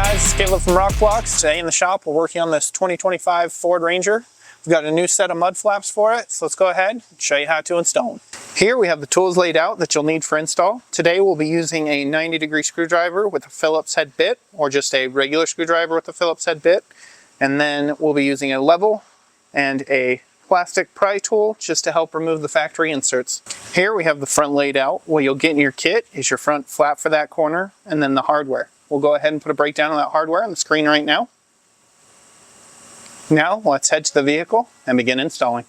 guys, it's Caleb from Rokblokz. Today in the shop we're working on this 2025 Ford Ranger. We've got a new set of mud flaps for it, so let's go ahead and show you how to install them. Here we have the tools laid out that you'll need for install. Today we'll be using a 90-degree screwdriver with a Phillips head bit, or just a regular screwdriver with a Phillips head bit. And then we'll be using a level and a plastic pry tool just to help remove the factory inserts. Here we have the front laid out. What you'll get in your kit is your front flap for that corner and then the hardware. We'll go ahead and put a breakdown of that hardware on the screen right now. Now let's head to the vehicle and begin installing.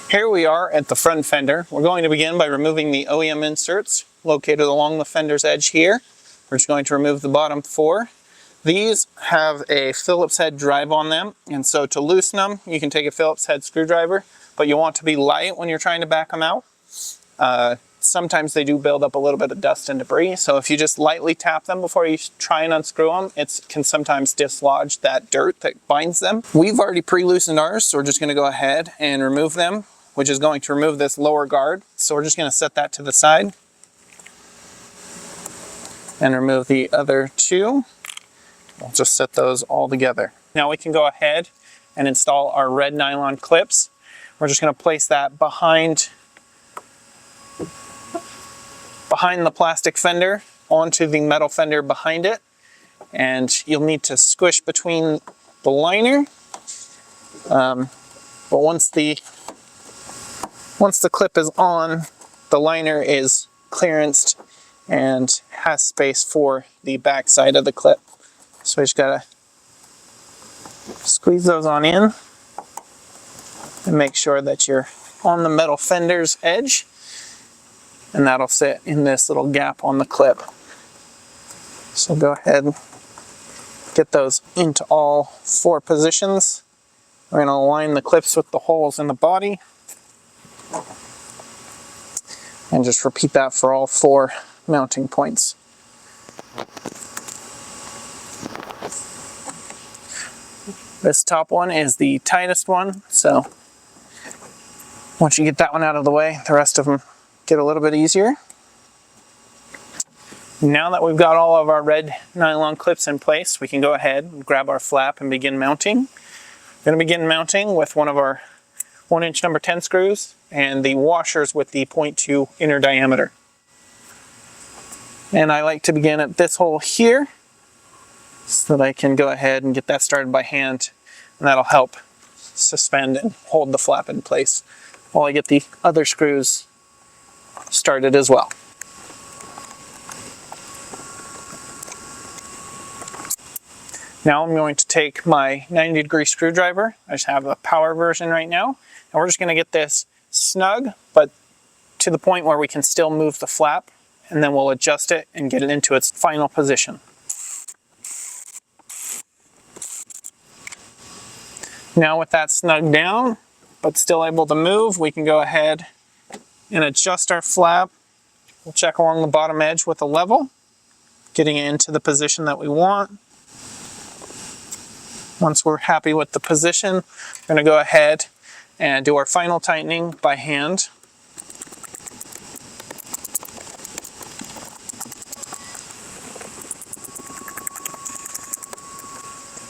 Here we are at the front fender. We're going to begin by removing the OEM inserts located along the fender's edge here. We're just going to remove the bottom 4. These have a Phillips head drive on them, and so to loosen them, you can take a Phillips head screwdriver, but you want to be light when you're trying to back them out. Sometimes they do build up a little bit of dust and debris, so if you just lightly tap them before you try and unscrew them, it can sometimes dislodge that dirt that binds them. We've already pre-loosened ours, so we're just going to go ahead and remove them, which is going to remove this lower guard. So we're just going to set that to the side and remove the other 2. We'll just set those all together. Now we can go ahead and install our red nylon clips. We're just going to place that behind the plastic fender onto the metal fender behind it. And you'll need to squish between the liner. But once the clip is on, the liner is clearanced and has space for the back side of the clip. So we just gotta squeeze those on in and make sure that you're on the metal fender's edge, and that'll sit in this little gap on the clip. So go ahead and get those into all 4 positions. We're gonna align the clips with the holes in the body and just repeat that for all 4 mounting points. This top one is the tightest one, so once you get that one out of the way, the rest of them get a little bit easier. Now that we've got all of our red nylon clips in place, we can go ahead and grab our flap and begin mounting. We're going to begin mounting with one of our 1-inch number 10 screws and the washers with the 0.2 inner diameter. And I like to begin at this hole here, so that I can go ahead and get that started by hand, and that'll help suspend and hold the flap in place while I get the other screws started as well. Now I'm going to take my 90-degree screwdriver. I just have a power version right now, and we're just going to get this snug, but to the point where we can still move the flap, and then we'll adjust it and get it into its final position. Now with that snug down, but still able to move, we can go ahead and adjust our flap. We'll check along the bottom edge with a level, getting it into the position that we want. Once we're happy with the position, we're going to go ahead and do our final tightening by hand.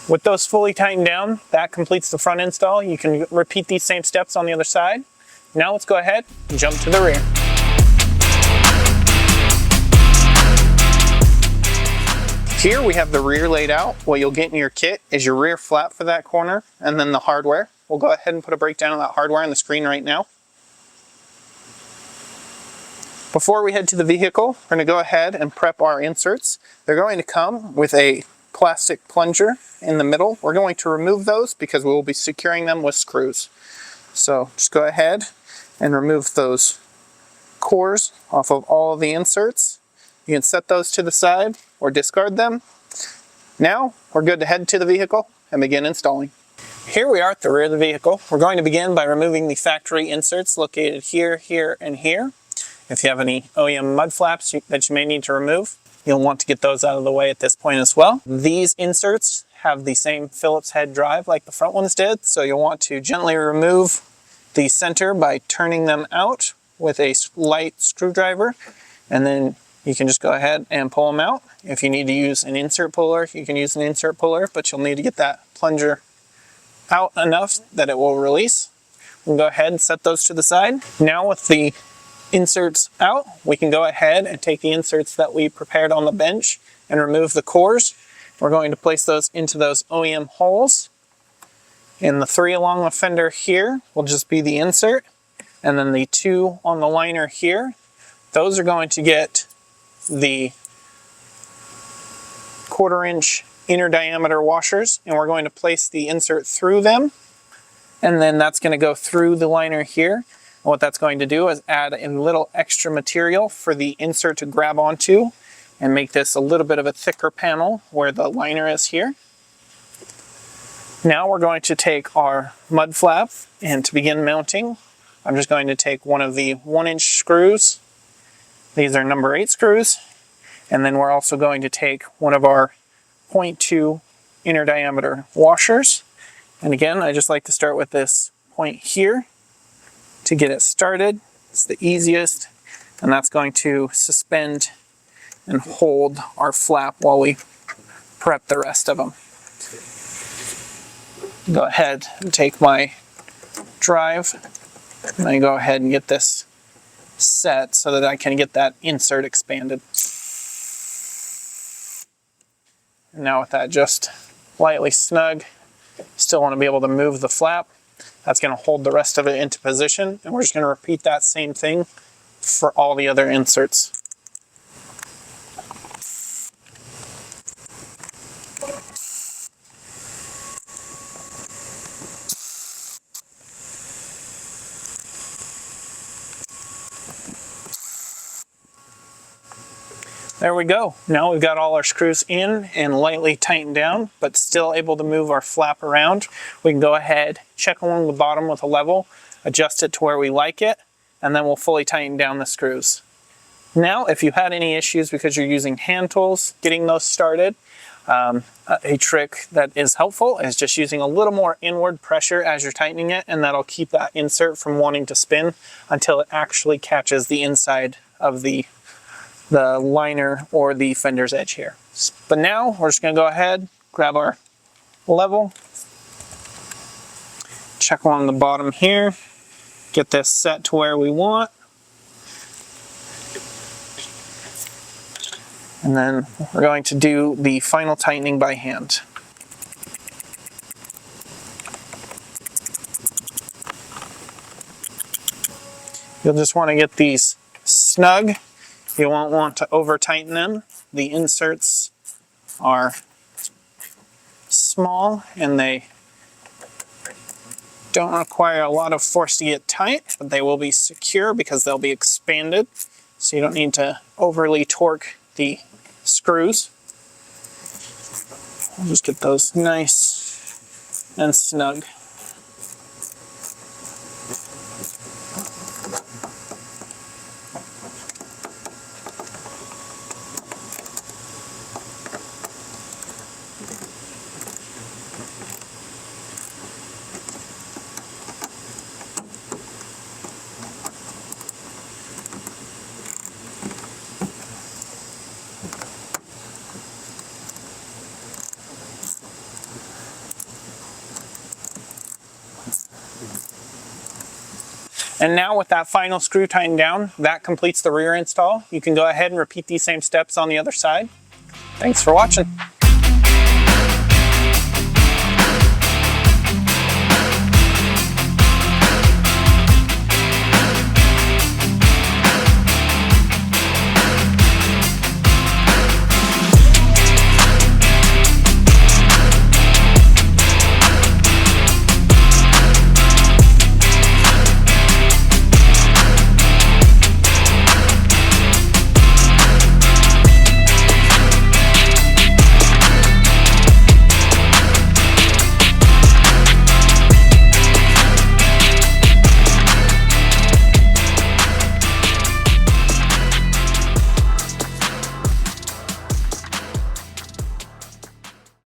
With those fully tightened down, that completes the front install. You can repeat these same steps on the other side. Now let's go ahead and jump to the rear. Here we have the rear laid out. What you'll get in your kit is your rear flap for that corner and then the hardware. We'll go ahead and put a breakdown of that hardware on the screen right now. Before we head to the vehicle, we're going to go ahead and prep our inserts. They're going to come with a plastic plunger in the middle. We're going to remove those because we will be securing them with screws. So just go ahead and remove those cores off of all of the inserts. You can set those to the side or discard them. Now we're good to head to the vehicle and begin installing. Here we are at the rear of the vehicle. We're going to begin by removing the factory inserts located here, here, and here. If you have any OEM mud flaps that you may need to remove, you'll want to get those out of the way at this point as well. These inserts have the same Phillips head drive like the front ones did, so you'll want to gently remove the center by turning them out with a light screwdriver, and then you can just go ahead and pull them out If you need to use an insert puller, you can use an insert puller, but you'll need to get that plunger out enough that it will release. We'll go ahead and set those to the side. Now with the inserts out, we can go ahead and take the inserts that we prepared on the bench and remove the cores. We're going to place those into those OEM holes. And the 3 along the fender here will just be the insert. And then the 2 on the liner here, those are going to get the 1/4 inch inner diameter washers, and we're going to place the insert through them, and then that's going to go through the liner here. And what that's going to do is add a little extra material for the insert to grab onto and make this a little bit of a thicker panel where the liner is here. Now we're going to take our mud flap, and to begin mounting, I'm just going to take one of the 1-inch screws. These are number 8 screws. And then we're also going to take one of our 0.2 inner diameter washers. And again, I just like to start with this point here to get it started. It's the easiest, and that's going to suspend and hold our flap while we prep the rest of them. Go ahead and take my drive, and I go ahead and get this set so that I can get that insert expanded. And now with that just lightly snug, still want to be able to move the flap. That's going to hold the rest of it into position, and we're just going to repeat that same thing for all the other inserts. There we go. Now we've got all our screws in and lightly tightened down, but still able to move our flap around. We can go ahead, check along the bottom with a level, adjust it to where we like it, and then we'll fully tighten down the screws. Now, if you had any issues because you're using hand tools, getting those started, a trick that is helpful is just using a little more inward pressure as you're tightening it, and that'll keep that insert from wanting to spin until it actually catches the inside of the liner or the fender's edge here. But now we're just going to go ahead, grab our level, check along the bottom here, get this set to where we want, and then we're going to do the final tightening by hand. You'll just want to get these snug. You won't want to over tighten them. The inserts are small and they don't require a lot of force to get tight, but they will be secure because they'll be expanded. So you don't need to overly torque the screws. I'll just get those nice and snug. And now with that final screw tightened down, that completes the rear install. You can go ahead and repeat these same steps on the other side. Thanks for watching.